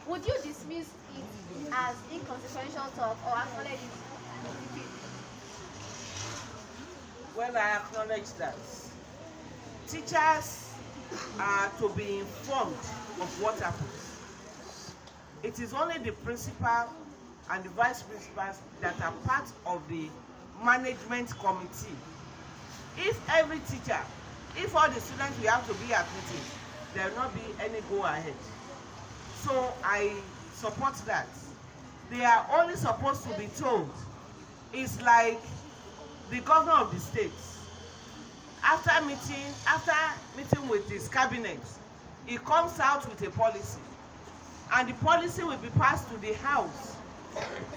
Would you dismiss it as inconsequential talk or acknowledge it? Well, I acknowledge that teachers are to be informed of what happens. It is only the principal and the vice principals that are part of the management committee. If every teacher, if all the students will have to be at meetings, there will not be any go ahead. So I support that. They are only supposed to be told. It's like the governor of the state. After meeting with his cabinet, he comes out with a policy. And the policy will be passed to the House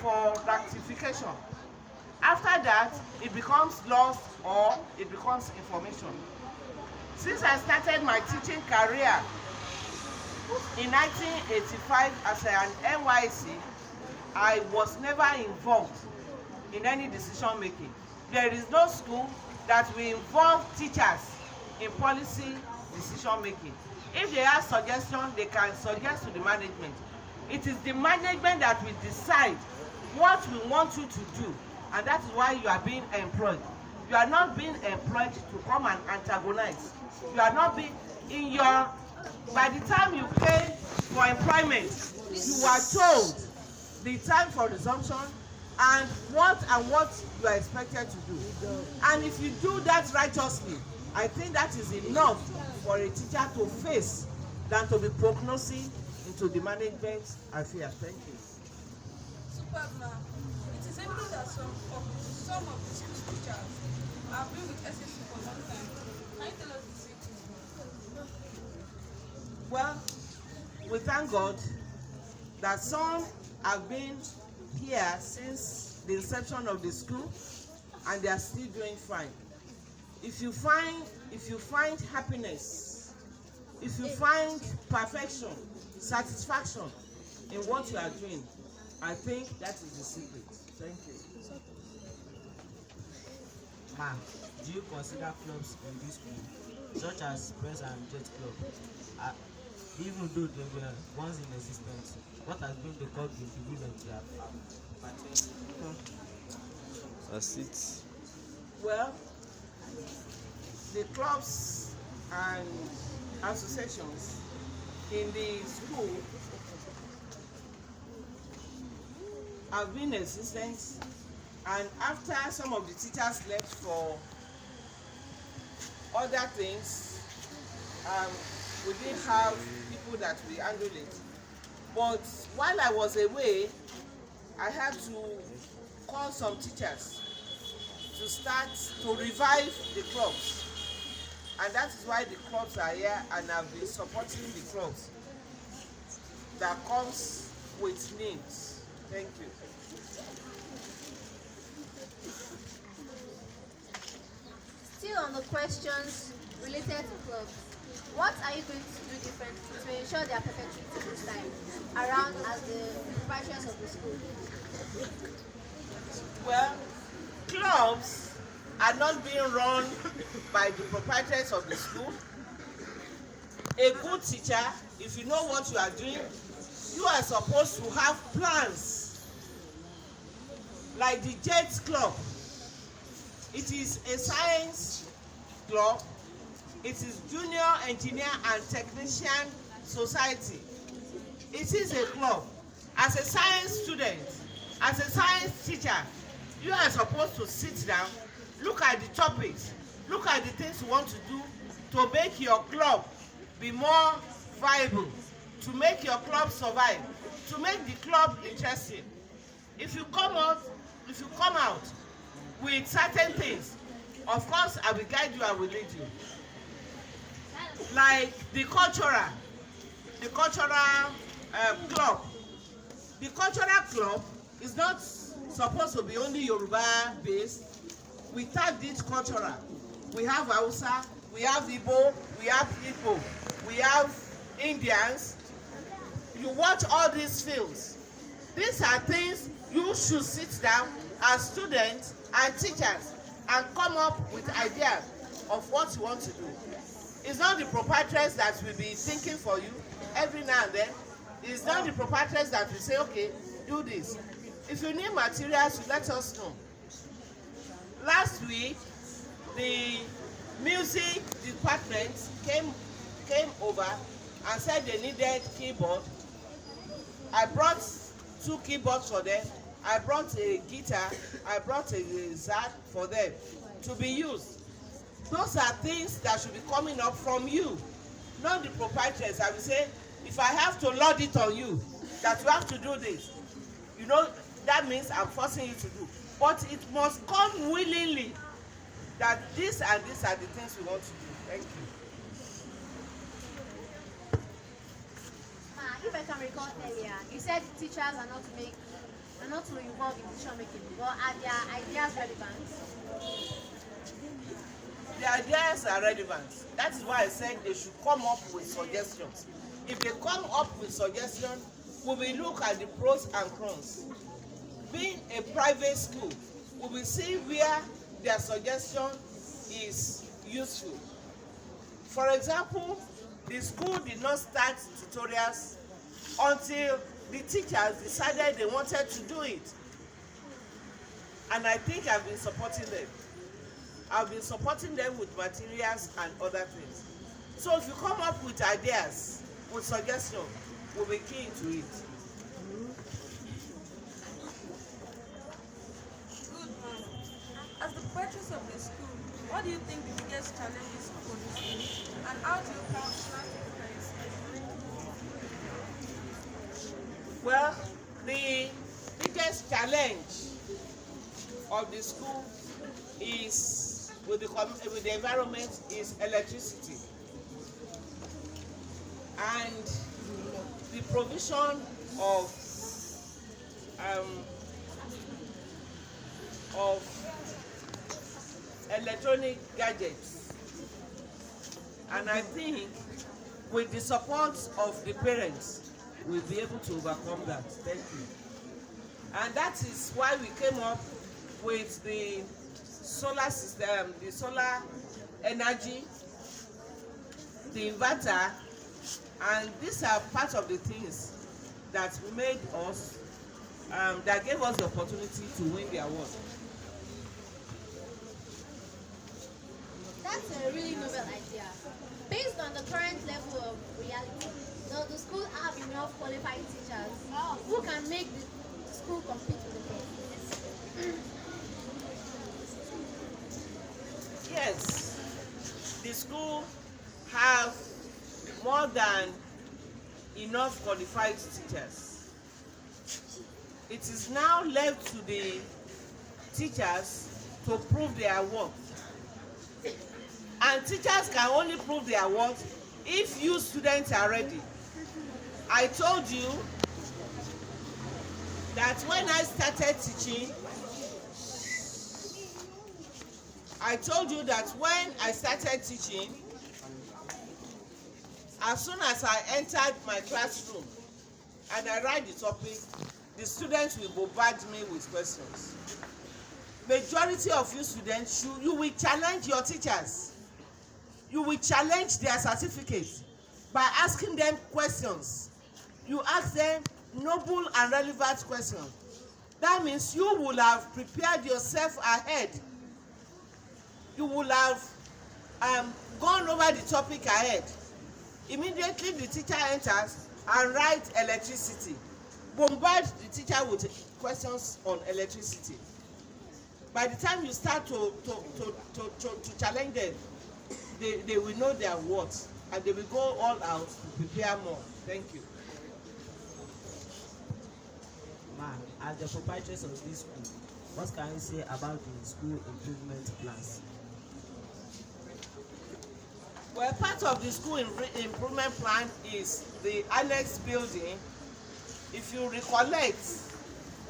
for ratification. After that, it becomes laws or it becomes information. Since I started my teaching career in 1985 as an NYC, I was never involved in any decision making. There is no school that will involve teachers in policy decision making. If they have suggestions, they can suggest to the management. It is the management that will decide what we want you to do, and that is why you are being employed. You are not being employed to come and antagonize. You are not being in your, by the time you pay for employment, you are told the time for resumption and what you are expected to do. And if you do that righteously, I think that is enough for a teacher to face than to be prognosing into the management affairs. Thank you. Superb, ma'am. It is evident that some of the school teachers have been with SSC for a long time. Can you tell us the secret? Well, we thank God that some have been here since the inception of the school and they are still doing fine. If you find happiness, if you find perfection, satisfaction in what you are doing, I think that is the secret. Thank you. Ma'am, do you consider clubs in this school, such as Press and Jet Club, even though they were once in existence, what has been the cause of the women to have That's it. Well, the clubs and associations in the school have been in existence, and after some of the teachers left for other things, we didn't have people that will handle it. But while I was away, I had to call some teachers to start to revive the clubs, and that is why the clubs are here, and I've been supporting the clubs that comes with needs. Thank you. Still on the questions related to clubs, what are you going to do differently to ensure they are perpetuated this time around as the proprietors of the school? Well, clubs are not being run by the proprietors of the school. A good teacher, if you know what you are doing, you are supposed to have plans. Like the JET Club, it is a science club. It is Junior Engineer and Technician Society. It is a club. As a science student, as a science teacher, you are supposed to sit down, look at the topics, look at the things you want to do to make your club be more viable, to make your club survive, to make the club interesting. If you come out with certain things, of course I will guide you, I will lead you. Like the cultural club. The cultural club is not supposed to be only Yoruba based. We tap this cultural. We have Hausa, we have Igbo, we have Igbo, we have Indians. You watch all these films. These are things you should sit down as students and teachers and come up with ideas of what you want to do. It's not the proprietors that will be thinking for you every now and then. It's not the proprietors that will say, okay, do this. If you need materials, you let us know. Last week, the music department came over and said they needed keyboard. I brought 2 keyboards for them. I brought a guitar. I brought a zat for them to be used. Those are things that should be coming up from you, not the proprietors. I will say, if I have to load it on you, that you have to do this, you know, that means I'm forcing you to do. But it must come willingly that this and this are the things we want to do. Thank you. Ma, if I can recall earlier, you said teachers are not to involve in decision making, but are their ideas relevant? The ideas are relevant. That is why I said they should come up with suggestions. If they come up with suggestions, we will look at the pros and cons. Being a private school, we will see where their suggestion is useful. For example, the school did not start tutorials until the teachers decided they wanted to do it. And I think I've been supporting them. I've been supporting them with materials and other things. So if you come up with ideas, with suggestions, we'll be keen to it. Good, ma'am. As the purchase of the school, what do you think the biggest challenges for the school, and how do you plan to prepare yourself? Well, the biggest challenge of the school is with the environment is electricity, and the provision of electronic gadgets. And I think with the support of the parents, we'll be able to overcome that. Thank you. And that is why we came up with the solar system, the solar energy, the inverter, and these are part of the things that made us, that gave us the opportunity to win the award. That's a really novel idea. Based on the current level of reality, does the school have enough qualified teachers who can make the school compete with the best? Yes, the school have more than enough qualified teachers. It is now left to the teachers to prove their worth. And teachers can only prove their worth if you students are ready. I told you that when I started teaching, as soon as I entered my classroom and I write the topic, the students will bombard me with questions. Majority of you students, you will challenge your teachers. You will challenge their certificates by asking them questions. You ask them noble and relevant questions. That means you will have prepared yourself ahead. You will have gone over the topic ahead. Immediately the teacher enters and writes electricity. Bombard the teacher with questions on electricity. By the time you start to challenge them, they will know their worth and they will go all out to prepare more. Thank you. Man, as the proprietors of this school, what can you say about the school improvement plans? Well, part of the school improvement plan is the annex building. If you recollect,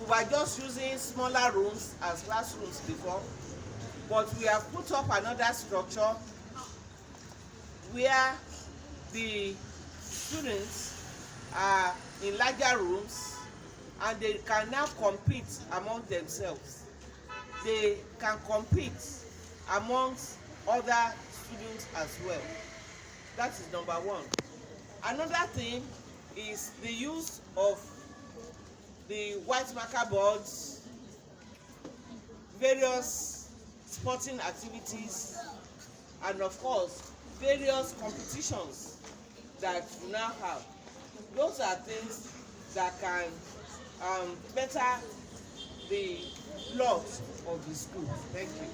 we were just using smaller rooms as classrooms before, but we have put up another structure where the students are in larger rooms and they can now compete among themselves. They can compete amongst other students as well. That is number one. Another thing is the use of the white marker boards, various sporting activities, and of course various competitions that we now have. Those are things that can better the lot of the school. Thank you.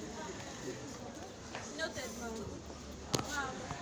Noted, ma'am.